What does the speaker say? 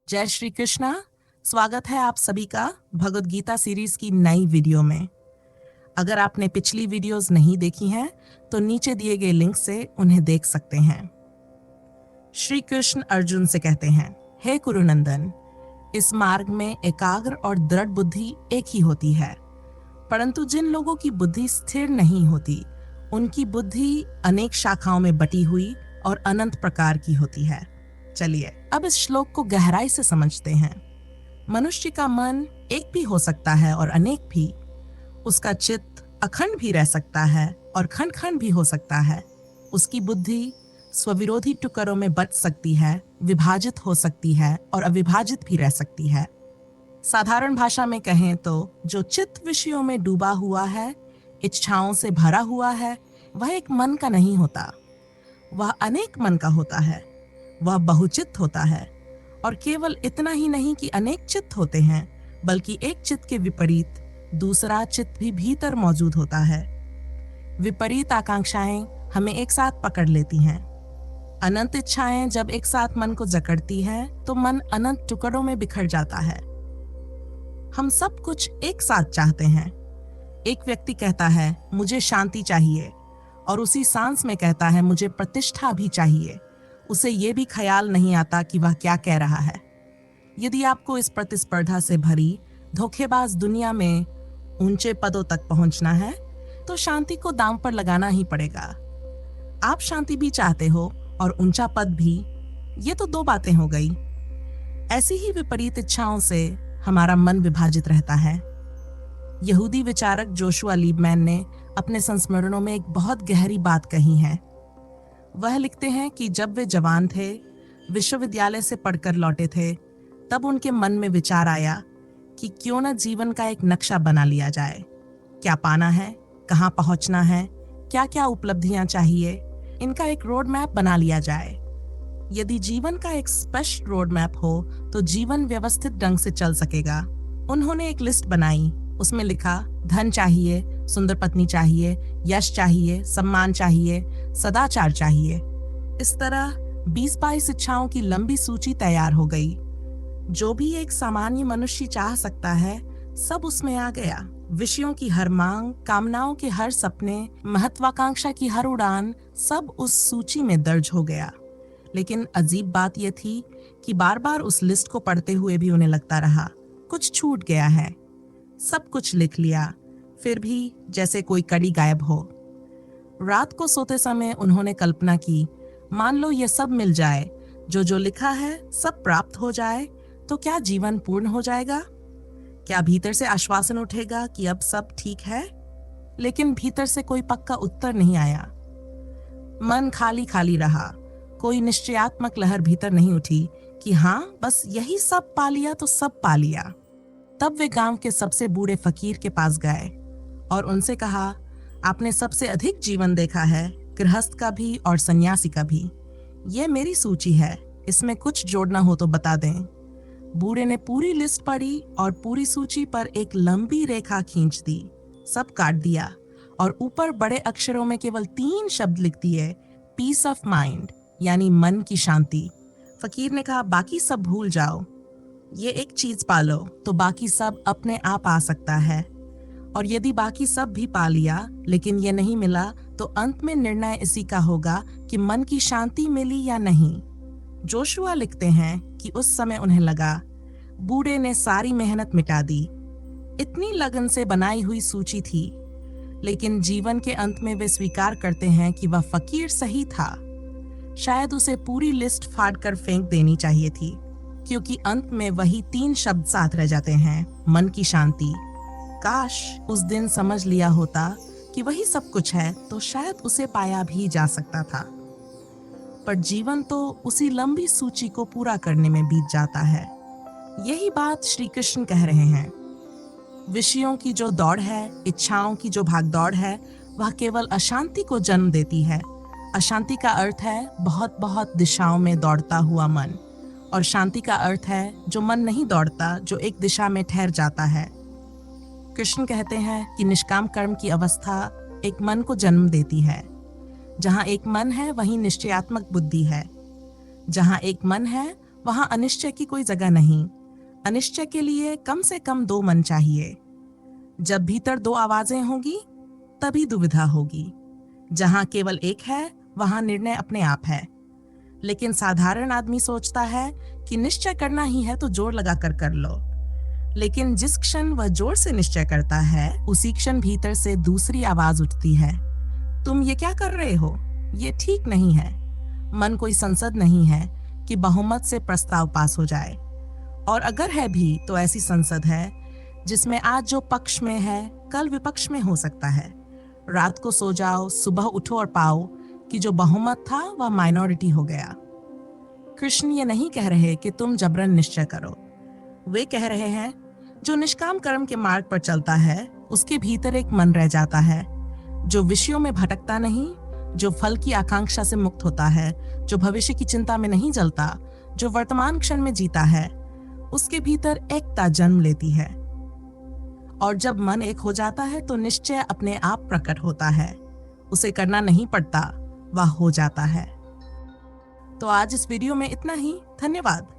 जय श्री कृष्णा। स्वागत है आप सभी का भगवद गीता सीरीज की नई वीडियो में। अगर आपने पिछली वीडियोस नहीं देखी हैं तो नीचे दिए गए लिंक से उन्हें देख सकते हैं। श्री कृष्ण अर्जुन से कहते हैं, हे कुरुनंदन, इस मार्ग में एकाग्र और दृढ़ बुद्धि एक ही होती है, परंतु जिन लोगों की बुद्धि स्थिर नहीं होती उनकी बुद्धि अनेक शाखाओं में बटी हुई और अनंत प्रकार की होती है। चलिए अब इस श्लोक को गहराई से समझते हैं। मनुष्य का मन एक भी हो सकता है और अनेक भी। उसका चित्त अखंड भी रह सकता है और खंड खंड भी हो सकता है। उसकी बुद्धि स्वविरोधी टुकड़ों में बट सकती है, विभाजित हो सकती है और अविभाजित भी रह सकती है। साधारण भाषा में कहें तो जो चित्त विषयों में डूबा हुआ है, इच्छाओं से भरा हुआ है, वह एक मन का नहीं होता, वह अनेक मन का होता है। वह बहुचित्त होता है। और केवल इतना ही नहीं कि अनेक चित्त होते हैं, बल्कि एक चित्त के विपरीत दूसरा चित्त भी भीतर मौजूद होता है। विपरीत आकांक्षाएं हमें एक साथ पकड़ लेती हैं। अनंत इच्छाएं जब एक साथ मन को जकड़ती हैं तो मन अनंत टुकड़ों में बिखर जाता है। हम सब कुछ एक साथ चाहते हैं। एक व्यक्ति कहता है मुझे शांति चाहिए, और उसी सांस में कहता है मुझे प्रतिष्ठा भी चाहिए। उसे ये भी ख्याल नहीं आता कि वह क्या कह रहा है। यदि आपको इस प्रतिस्पर्धा से भरी धोखेबाज दुनिया में ऊंचे पदों तक पहुंचना है तो शांति को दांव पर लगाना ही पड़ेगा। आप शांति भी चाहते हो और ऊंचा पद भी, ये तो दो बातें हो गई। ऐसी ही विपरीत इच्छाओं से हमारा मन विभाजित रहता है। यहूदी विचारक जोशुआ लीबमैन ने अपने संस्मरणों में एक बहुत गहरी बात कही है। वह लिखते हैं कि जब वे जवान थे, विश्वविद्यालय से पढ़कर लौटे थे, तब उनके मन में विचार आया कि क्यों न जीवन का एक नक्शा बना लिया जाए। क्या पाना है, कहाँ पहुंचना है, क्या क्या उपलब्धियां चाहिए, इनका एक रोड मैप बना लिया जाए। यदि जीवन का एक स्पष्ट रोड मैप हो तो जीवन व्यवस्थित ढंग से चल सकेगा। उन्होंने एक लिस्ट बनाई। उसमें लिखा, धन चाहिए, सुंदर पत्नी चाहिए, यश चाहिए, सम्मान चाहिए, सदाचार चाहिए। इस तरह 20-22 इच्छाओं की लंबी सूची तैयार हो गई। जो भी एक सामान्य मनुष्य चाह सकता है, सब उसमें आ गया। विषयों की हर मांग, कामनाओं के हर सपने, महत्वाकांक्षा की हर उड़ान, सब उस सूची में दर्ज हो गया। लेकिन अजीब बात यह थी कि बार बार उस लिस्ट को पढ़ते हुए भी उन्हें लगता रहा कुछ छूट गया है। सब कुछ लिख लिया, फिर भी जैसे कोई कड़ी गायब हो। रात को सोते समय उन्होंने कल्पना की, मान लो ये सब मिल जाए, जो जो लिखा है सब प्राप्त हो जाए, तो क्या जीवन पूर्ण हो जाएगा? क्या भीतर से आश्वासन उठेगा कि अब सब ठीक है? लेकिन भीतर से कोई पक्का उत्तर नहीं आया। मन खाली खाली रहा। कोई निश्चयात्मक लहर भीतर नहीं उठी कि हाँ, बस यही सब पा लिया तो सब पा लिया। तब वे गांव के सबसे बूढ़े फकीर के पास गए और उनसे कहा, आपने सबसे अधिक जीवन देखा है, गृहस्थ का भी और सन्यासी का भी। ये मेरी सूची है, इसमें कुछ जोड़ना हो तो बता दें। बूढ़े ने पूरी लिस्ट पढ़ी और पूरी सूची पर एक लंबी रेखा खींच दी, सब काट दिया और ऊपर बड़े अक्षरों में केवल 3 शब्द लिख दिए, पीस ऑफ माइंड, यानी मन की शांति। फकीर ने कहा, बाकी सब भूल जाओ, ये एक चीज पालो तो बाकी सब अपने आप आ सकता है। और यदि बाकी सब भी पा लिया लेकिन ये नहीं मिला तो अंत में निर्णय इसी का होगा कि मन की शांति मिली या नहीं। जोशुआ लिखते हैं कि उस समय उन्हें लगा बूढ़े ने सारी मेहनत मिटा दी। इतनी लगन से बनाई हुई सूची थी, लेकिन जीवन के अंत में वे स्वीकार करते हैं कि वह फकीर सही था। शायद उसे पूरी लिस्ट फाड़ कर फेंक देनी चाहिए थी, क्योंकि अंत में वही 3 शब्द साथ रह जाते हैं, मन की शांति। काश उस दिन समझ लिया होता कि वही सब कुछ है तो शायद उसे पाया भी जा सकता था। पर जीवन तो उसी लंबी सूची को पूरा करने में बीत जाता है। यही बात श्री कृष्ण कह रहे हैं। विषयों की जो दौड़ है, इच्छाओं की जो भागदौड़ है, वह केवल अशांति को जन्म देती है। अशांति का अर्थ है बहुत बहुत दिशाओं में दौड़ता हुआ मन, और शांति का अर्थ है जो मन नहीं दौड़ता, जो एक दिशा में ठहर जाता है। कृष्ण कहते हैं कि निष्काम कर्म की अवस्था एक मन को जन्म देती है। जहाँ एक मन है वहीं निश्चयात्मक बुद्धि है। जहाँ एक मन है वहां अनिश्चय की कोई जगह नहीं। अनिश्चय के लिए कम से कम 2 मन चाहिए। जब भीतर 2 आवाजें होंगी तभी दुविधा होगी। जहां केवल एक है वहां निर्णय अपने आप है। लेकिन साधारण आदमी सोचता है कि निश्चय करना ही है तो जोर लगाकर कर लो। लेकिन जिस क्षण वह जोर से निश्चय करता है उसी क्षण भीतर से दूसरी आवाज उठती है, तुम ये क्या कर रहे हो, ये ठीक नहीं है। मन कोई संसद नहीं है कि बहुमत से प्रस्ताव पास हो जाए, और अगर है भी तो ऐसी संसद है जिसमें आज जो पक्ष में है कल विपक्ष में हो सकता है। रात को सो जाओ, सुबह उठो और पाओ कि जो बहुमत था वह माइनॉरिटी हो गया। कृष्ण ये नहीं कह रहे कि तुम जबरन निश्चय करो। वे कह रहे हैं जो निष्काम कर्म के मार्ग पर चलता है उसके भीतर एक मन रह जाता है, जो विषयों में भटकता नहीं, जो फल की आकांक्षा से मुक्त होता है, जो भविष्य की चिंता में नहीं जलता, जो वर्तमान क्षण में जीता है, उसके भीतर एकता जन्म लेती है। और जब मन एक हो जाता है तो निश्चय अपने आप प्रकट होता है। उसे करना नहीं पड़ता, वह हो जाता है। तो आज इस वीडियो में इतना ही। धन्यवाद।